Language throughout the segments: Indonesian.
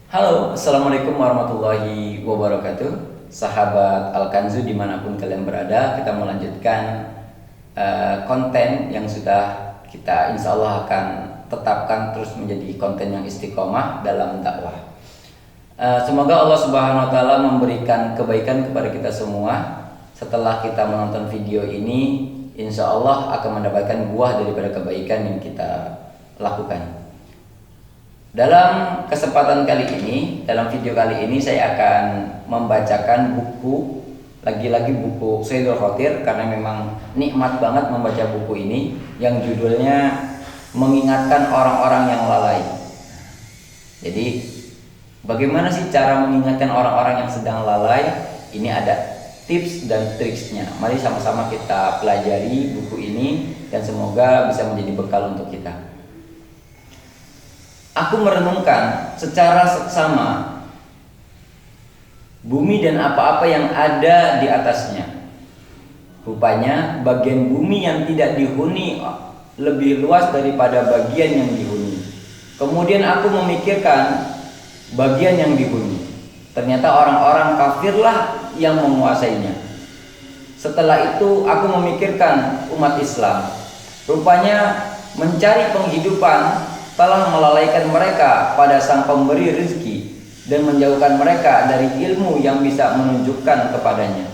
Halo, Assalamualaikum warahmatullahi wabarakatuh. Sahabat Al-Kanzu dimanapun kalian berada, kita melanjutkan konten yang sudah kita insya Allah akan tetapkan terus menjadi konten yang istiqomah dalam dakwah. Semoga Allah Subhanahu wa Ta'ala memberikan kebaikan kepada kita semua. Setelah kita menonton video ini, insya Allah akan mendapatkan buah daripada kebaikan yang kita lakukan. Dalam kesempatan kali ini, dalam video kali ini saya akan membacakan buku, lagi-lagi buku Sayyidul Khotir, karena memang nikmat banget membaca buku ini yang judulnya Mengingatkan Orang-orang yang Lalai. Jadi bagaimana sih cara mengingatkan orang-orang yang sedang lalai? Ini ada tips dan triksnya. Mari sama-sama kita pelajari buku ini dan semoga bisa menjadi bekal untuk kita. Aku merenungkan secara seksama bumi dan apa-apa yang ada di atasnya. Rupanya bagian bumi yang tidak dihuni lebih luas daripada bagian yang dihuni. Kemudian aku memikirkan bagian yang dihuni. Ternyata orang-orang kafirlah yang menguasainya. Setelah itu aku memikirkan umat Islam. Rupanya mencari penghidupan telah melalaikan mereka pada sang pemberi rezeki dan menjauhkan mereka dari ilmu yang bisa menunjukkan kepadanya.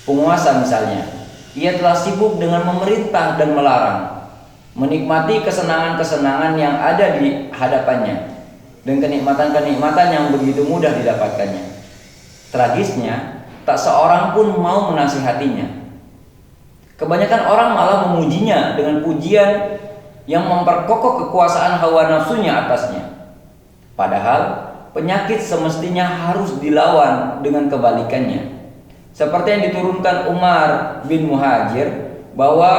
Penguasa misalnya, ia telah sibuk dengan memerintah dan melarang, menikmati kesenangan-kesenangan yang ada di hadapannya dan kenikmatan-kenikmatan yang begitu mudah didapatkannya. Tragisnya, tak seorang pun mau menasihatinya. Kebanyakan orang malah memujinya dengan pujian yang memperkokoh kekuasaan hawa nafsunya atasnya. Padahal penyakit semestinya harus dilawan dengan kebalikannya. Seperti yang diturunkan Umar bin Muhajir, bahwa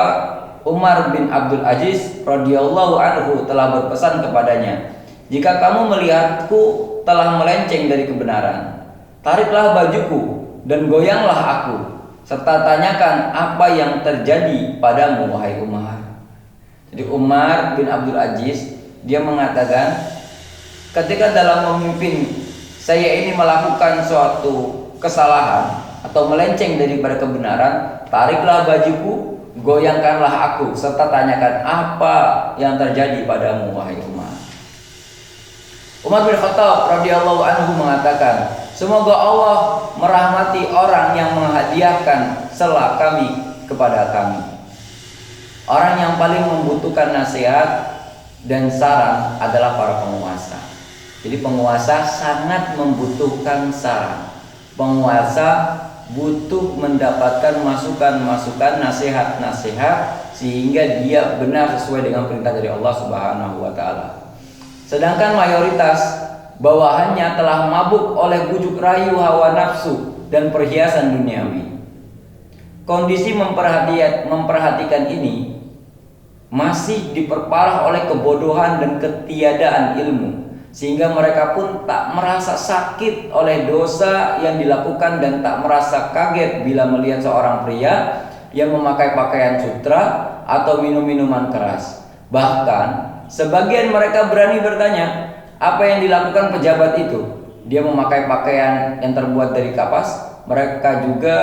Umar bin Abdul Aziz radhiyallahu anhu telah berpesan kepadanya, "Jika kamu melihatku telah melenceng dari kebenaran, tariklah bajuku dan goyanglah aku, serta tanyakan apa yang terjadi padamu wahai Umar." Jadi Umar bin Abdul Aziz dia mengatakan, ketika dalam memimpin saya ini melakukan suatu kesalahan atau melenceng daripada kebenaran, tariklah bajuku, goyangkanlah aku, serta tanyakan apa yang terjadi padamu wahai Umar. Umar bin Khattab radhiyallahu anhu mengatakan, semoga Allah merahmati orang yang menghadiahkan sela kami kepada kami. Orang yang paling membutuhkan nasihat dan saran adalah para penguasa. Jadi penguasa sangat membutuhkan saran. Penguasa butuh mendapatkan masukan-masukan, nasihat-nasihat sehingga dia benar sesuai dengan perintah dari Allah Subhanahu wa Ta'ala. Sedangkan mayoritas bawahannya telah mabuk oleh bujuk rayu hawa nafsu dan perhiasan duniawi. Kondisi memperhatikan ini masih diperparah oleh kebodohan dan ketiadaan ilmu, sehingga mereka pun tak merasa sakit oleh dosa yang dilakukan dan tak merasa kaget bila melihat seorang pria yang memakai pakaian sutra atau minum minuman keras. Bahkan sebagian mereka berani bertanya, apa yang dilakukan pejabat itu? Dia memakai pakaian yang terbuat dari kapas. Mereka juga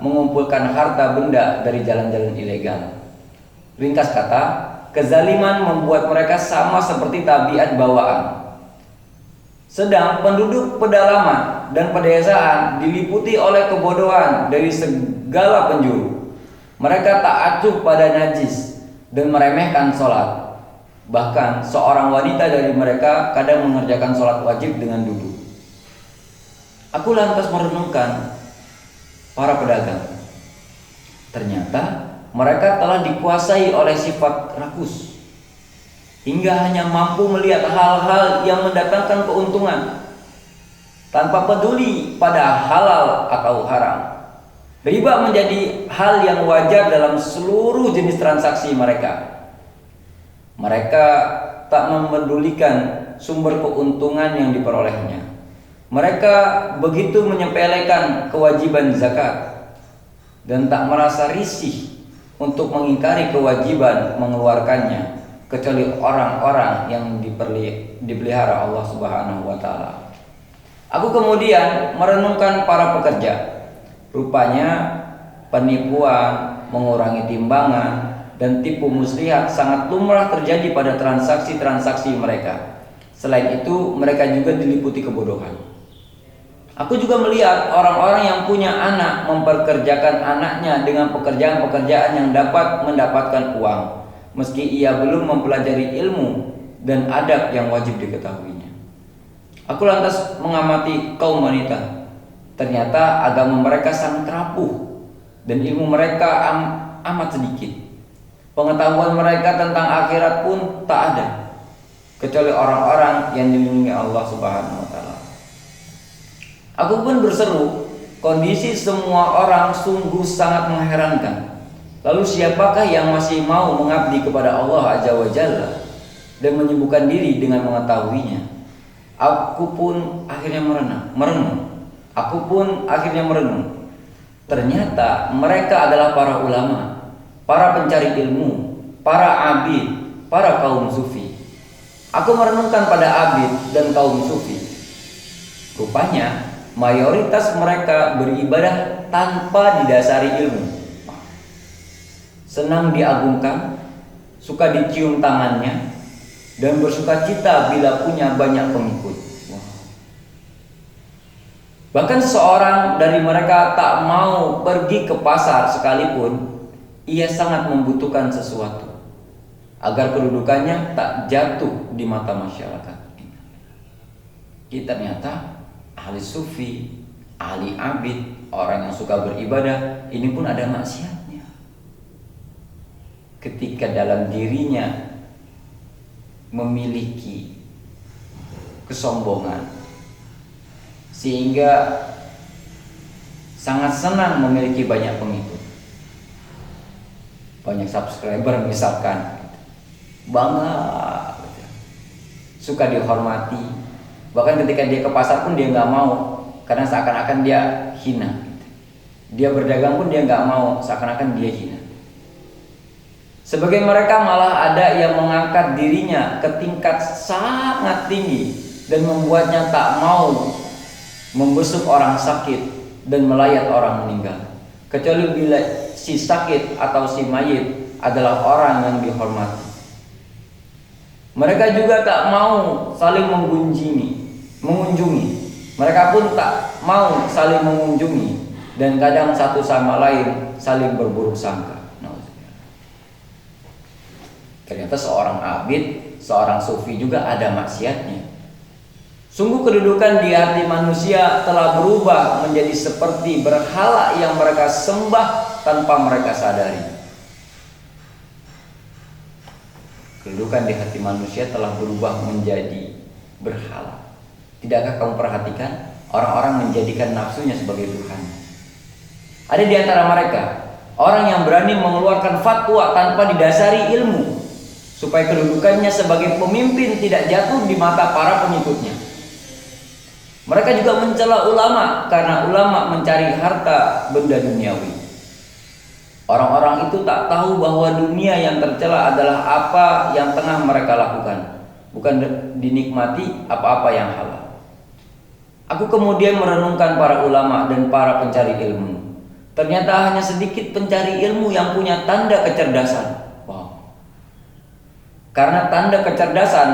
mengumpulkan harta benda dari jalan-jalan ilegal. Ringkas kata, kezaliman membuat mereka sama seperti tabiat bawaan. Sedang penduduk pedalaman dan pedesaan diliputi oleh kebodohan dari segala penjuru. Mereka tak acuh pada najis dan meremehkan sholat. Bahkan seorang wanita dari mereka kadang mengerjakan sholat wajib dengan duduk. Aku lantas merenungkan para pedagang. Ternyata mereka telah dikuasai oleh sifat rakus, hingga hanya mampu melihat hal-hal yang mendatangkan keuntungan tanpa peduli pada halal atau haram. Riba menjadi hal yang wajar dalam seluruh jenis transaksi mereka. Mereka tak memedulikan sumber keuntungan yang diperolehnya. Mereka begitu menyepelekan kewajiban zakat dan tak merasa risih untuk mengingkari kewajiban mengeluarkannya. kecuali orang-orang yang dipelihara Allah Subhanahu wa taala. Aku kemudian merenungkan para pekerja. Rupanya penipuan, mengurangi timbangan, dan tipu muslihat sangat lumrah terjadi pada transaksi-transaksi mereka. Selain itu, mereka juga diliputi kebodohan. Aku juga melihat orang-orang yang punya anak memperkerjakan anaknya dengan pekerjaan-pekerjaan yang dapat mendapatkan uang, meski ia belum mempelajari ilmu dan adab yang wajib diketahuinya. Aku lantas mengamati kaum wanita. Ternyata agama mereka sangat rapuh dan ilmu mereka amat sedikit. Pengetahuan mereka tentang akhirat pun tak ada, kecuali orang-orang yang dilindungi Allah Subhanahu wa taala. Aku pun berseru, kondisi semua orang sungguh sangat mengherankan. Lalu siapakah yang masih mau mengabdi kepada Allah Azza wa Jalla dan menyibukkan diri dengan mengetahuinya? Aku pun akhirnya merenung. Ternyata mereka adalah para ulama, para pencari ilmu, para abid, para kaum sufi. Aku merenungkan pada abid dan kaum sufi. Rupanya mayoritas mereka beribadah tanpa didasari ilmu. Senang diagungkan, suka dicium tangannya, dan bersukacita bila punya banyak pengikut. Bahkan seseorang dari mereka tak mau pergi ke pasar sekalipun ia sangat membutuhkan sesuatu agar kedudukannya tak jatuh di mata masyarakat. Kita ternyata ahli sufi, ahli abid, orang yang suka beribadah, ini pun ada maksiatnya. Ketika dalam dirinya memiliki kesombongan, sehingga sangat senang memiliki banyak pengikut, banyak subscriber misalkan, bangga, suka dihormati. Bahkan ketika dia ke pasar pun dia nggak mau, karena seakan-akan dia hina. Dia berdagang pun dia nggak mau, seakan-akan dia hina. Sebagian mereka malah ada yang mengangkat dirinya ke tingkat sangat tinggi dan membuatnya tak mau membesuk orang sakit dan melayat orang meninggal, kecuali bila si sakit atau si mayit adalah orang yang dihormati. Mereka juga tak mau saling mengunjungi. Mereka pun tak mau saling mengunjungi dan kadang satu sama lain saling berburuk sangka. Ternyata seorang abid, seorang sufi juga ada maksiatnya. Sungguh kedudukan di hati manusia telah berubah menjadi seperti berhala yang mereka sembah tanpa mereka sadari. Kedudukan di hati manusia telah berubah menjadi berhala. Tidakkah kamu perhatikan orang-orang menjadikan nafsunya sebagai Tuhan? Ada di antara mereka orang yang berani mengeluarkan fatwa tanpa didasari ilmu, supaya kedudukannya sebagai pemimpin tidak jatuh di mata para pengikutnya. Mereka juga mencela ulama karena ulama mencari harta benda duniawi. Orang-orang itu tak tahu bahwa dunia yang tercela adalah apa yang tengah mereka lakukan, bukan dinikmati apa-apa yang halal. Aku kemudian merenungkan para ulama dan para pencari ilmu. Ternyata hanya sedikit pencari ilmu yang punya tanda kecerdasan. Karena tanda kecerdasan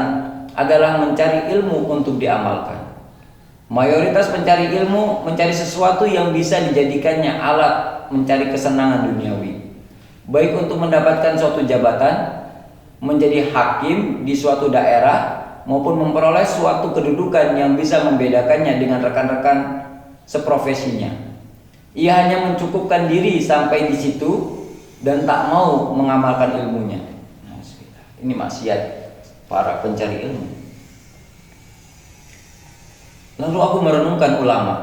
adalah mencari ilmu untuk diamalkan. Mayoritas pencari ilmu mencari sesuatu yang bisa dijadikannya alat mencari kesenangan duniawi, baik untuk mendapatkan suatu jabatan, menjadi hakim di suatu daerah, maupun memperoleh suatu kedudukan yang bisa membedakannya dengan rekan-rekan seprofesinya. Ia hanya mencukupkan diri sampai di situ dan tak mau mengamalkan ilmunya. Ini maksiat para pencari ilmu. Lalu aku merenungkan ulama.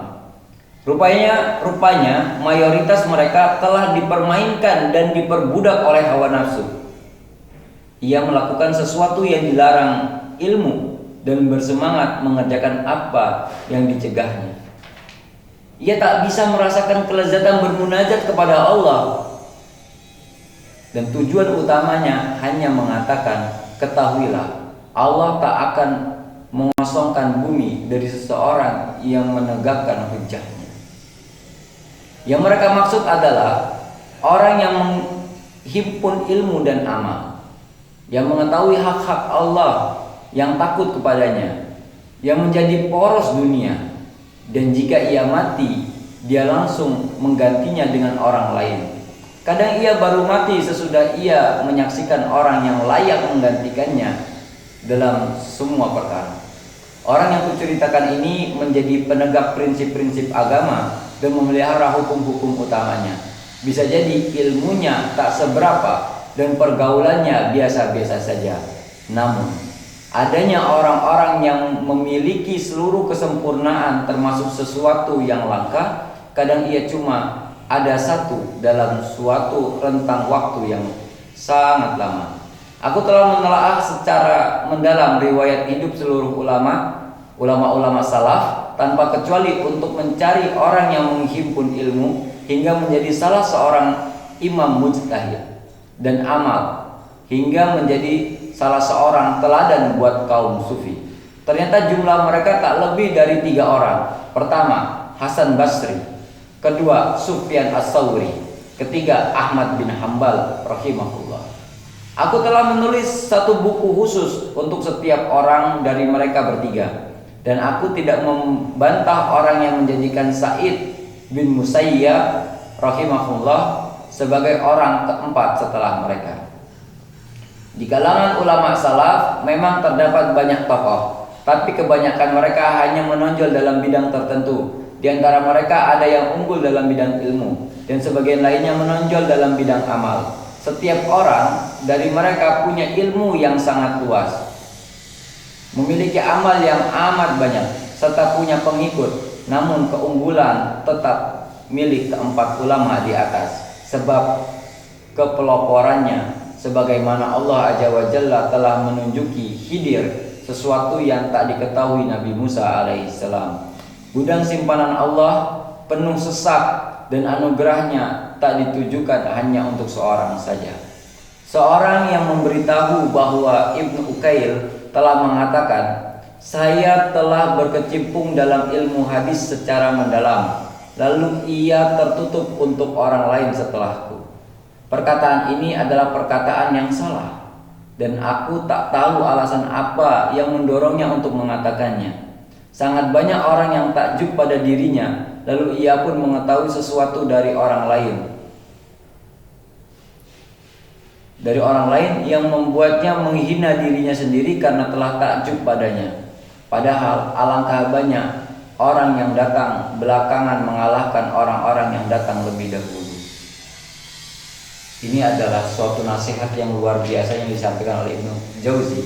Rupanya mayoritas mereka telah dipermainkan dan diperbudak oleh hawa nafsu. Ia melakukan sesuatu yang dilarang ilmu dan bersemangat mengerjakan apa yang dicegahnya. Ia tak bisa merasakan kelezatan bermunajat kepada Allah, dan tujuan utamanya hanya mengatakan ketahuilah Allah tak akan mengosongkan bumi dari seseorang yang menegakkan hujjahnya. Yang mereka maksud adalah orang yang menghimpun ilmu dan amal, yang mengetahui hak-hak Allah, yang takut kepadanya, yang menjadi poros dunia, dan jika ia mati, dia langsung menggantinya dengan orang lain. Kadang ia baru mati sesudah ia menyaksikan orang yang layak menggantikannya dalam semua perkara. Orang yang kuceritakan ini menjadi penegak prinsip-prinsip agama dan memelihara hukum-hukum utamanya. Bisa jadi ilmunya tak seberapa dan pergaulannya biasa-biasa saja. Namun, adanya orang-orang yang memiliki seluruh kesempurnaan termasuk sesuatu yang langka, kadang ia cuma ada satu dalam suatu rentang waktu yang sangat lama. Aku telah menelaah secara mendalam riwayat hidup seluruh ulama-ulama salaf tanpa kecuali untuk mencari orang yang menghimpun ilmu hingga menjadi salah seorang imam mujtahid dan amal hingga menjadi salah seorang teladan buat kaum sufi. Ternyata jumlah mereka tak lebih dari 3 orang. Pertama, Hasan Basri. Kedua, Sufyan As-Sawri. Ketiga, Ahmad bin Hambal rahimahullah. Aku telah menulis satu buku khusus untuk setiap orang dari mereka bertiga, dan aku tidak membantah orang yang menjadikan Sa'id bin Musayyab rahimahullah sebagai orang keempat setelah mereka. Di kalangan ulama salaf memang terdapat banyak tokoh, tapi kebanyakan mereka hanya menonjol dalam bidang tertentu. Di antara mereka ada yang unggul dalam bidang ilmu, dan sebagian lainnya menonjol dalam bidang amal. Setiap orang dari mereka punya ilmu yang sangat luas, memiliki amal yang amat banyak, serta punya pengikut. Namun keunggulan tetap milik keempat ulama di atas, sebab kepeloporannya sebagaimana Allah Azza wa Jalla telah menunjuki Khidir sesuatu yang tak diketahui Nabi Musa alaihissalam. Gudang simpanan Allah penuh sesak dan anugerahnya tak ditujukan hanya untuk seorang saja. Seorang yang memberitahu bahwa Ibnu Ukail telah mengatakan, saya telah berkecimpung dalam ilmu hadis secara mendalam, lalu ia tertutup untuk orang lain setelahku. Perkataan ini adalah perkataan yang salah, dan aku tak tahu alasan apa yang mendorongnya untuk mengatakannya. Sangat banyak orang yang takjub pada dirinya, lalu ia pun mengetahui sesuatu dari orang lain yang membuatnya menghina dirinya sendiri karena telah takjub padanya. Padahal alangkah banyak orang yang datang belakangan mengalahkan orang-orang yang datang lebih dahulu. Ini adalah suatu nasihat yang luar biasa yang disampaikan oleh Ibnu Jauzi,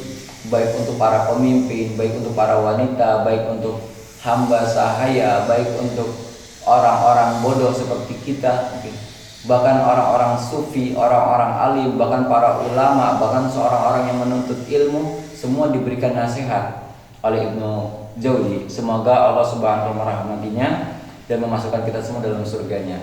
baik untuk para pemimpin, baik untuk para wanita, baik untuk hamba sahaya, baik untuk orang-orang bodoh seperti kita, bahkan orang-orang sufi, orang-orang alim, bahkan para ulama, bahkan seorang orang yang menuntut ilmu, semua diberikan nasihat oleh Ibnu Jauzi. Semoga Allah Subhanahu wa taala merahmatinya dan memasukkan kita semua dalam surganya.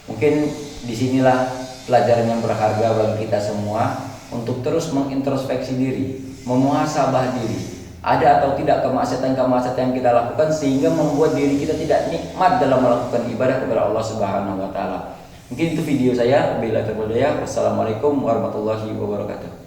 Mungkin disinilah pelajaran yang berharga bagi kita semua untuk terus mengintrospeksi diri, memuhasabah diri. Ada atau tidak kemaksiatan-kemaksiatan yang kita lakukan sehingga membuat diri kita tidak nikmat dalam melakukan ibadah kepada Allah Subhanahu wa taala. Mungkin itu video saya. Wassalamualaikum warahmatullahi wabarakatuh.